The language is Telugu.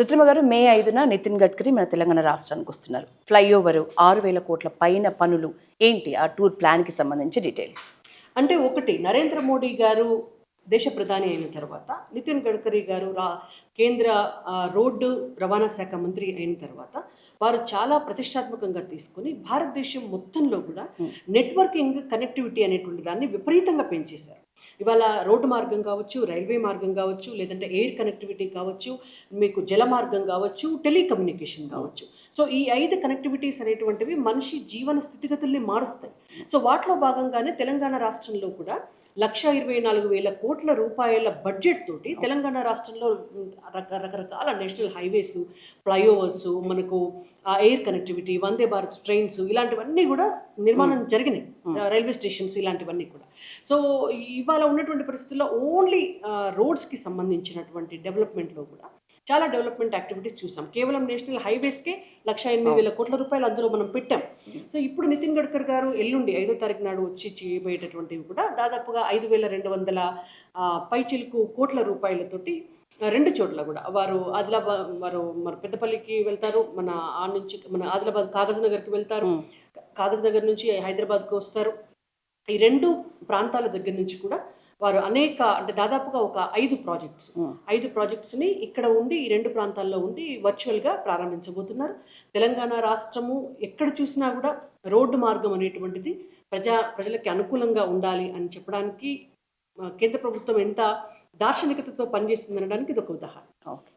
రుద్రమ గారు, మే 5న నితిన్ గడ్కరీ మన తెలంగాణ రాష్ట్రానికి వస్తున్నారు. ఫ్లైఓవర్ 6,000 కోట్ల పైన పనులు ఏంటి ఆ టూర్ ప్లాన్కి సంబంధించి డీటెయిల్స్? అంటే ఒకటి, నరేంద్ర మోడీ గారు దేశ ప్రధాని అయిన తర్వాత, నితిన్ గడ్కరీ గారు కేంద్ర రోడ్డు రవాణా శాఖ మంత్రి అయిన తర్వాత వారు చాలా ప్రతిష్టాత్మకంగా తీసుకుని భారతదేశం మొత్తంలో కూడా నెట్వర్కింగ్ కనెక్టివిటీ అనేటువంటి దాన్ని విపరీతంగా పెంచేశారు. ఇవాళ రోడ్డు మార్గం కావచ్చు, రైల్వే మార్గం కావచ్చు, లేదంటే ఎయిర్ కనెక్టివిటీ కావచ్చు, మీకు జల మార్గం కావచ్చు, టెలికమ్యూనికేషన్ కావచ్చు. సో ఈ 5 కనెక్టివిటీస్ అనేటువంటివి మనిషి జీవన స్థితిగతుల్ని మారుస్తాయి. సో వాటిలో భాగంగానే తెలంగాణ రాష్ట్రంలో కూడా 1,24,000 కోట్ల రూపాయల బడ్జెట్ తోటి తెలంగాణ రాష్ట్రంలో రకరకాల నేషనల్ హైవేస్, ఫ్లైఓవర్స్, మనకు air connectivity, Vande Bharat trains, ఇలాంటివన్నీ కూడా నిర్మాణం జరిగినాయి. రైల్వే స్టేషన్స్ ఇలాంటివన్నీ కూడా. సో ఇవాళ ఉన్నటువంటి పరిస్థితుల్లో ఓన్లీ రోడ్స్కి సంబంధించినటువంటి డెవలప్మెంట్లో కూడా చాలా డెవలప్మెంట్ యాక్టివిటీస్ చూసాం. కేవలం నేషనల్ హైవేస్కే 1,08,000 కోట్ల రూపాయలు అందులో మనం పెట్టాం. సో ఇప్పుడు నితిన్ గడ్కరీ గారు ఎల్లుండి 5వ తారీఖు నాడు వచ్చి చేయబోయేటటువంటివి కూడా దాదాపుగా 5,200 పైచిలుకు కోట్ల రూపాయలతోటి 2 చోట్ల కూడా వారు ఆదిలాబాద్, మరి పెద్దపల్లికి వెళ్తారు, మన ఆ నుంచి మన ఆదిలాబాద్ కాగజ్ నగర్కి వెళ్తారు, కాగజ్ నగర్ నుంచి హైదరాబాద్కు వస్తారు. ఈ 2 ప్రాంతాల దగ్గర నుంచి కూడా వారు అనేక, అంటే దాదాపుగా ఒక 5 ప్రాజెక్ట్స్ని ఇక్కడ ఉండి, ఈ 2 ప్రాంతాల్లో ఉండి వర్చువల్గా ప్రారంభించబోతున్నారు. తెలంగాణ రాష్ట్రము ఎక్కడ చూసినా కూడా రోడ్డు మార్గం అనేటువంటిది ప్రజలకి అనుకూలంగా ఉండాలి అని చెప్పడానికి కేంద్ర ప్రభుత్వం ఎంత దార్శనికతతో పనిచేస్తుంది అనడానికి ఇది ఒక ఉదాహరణ. ఓకే.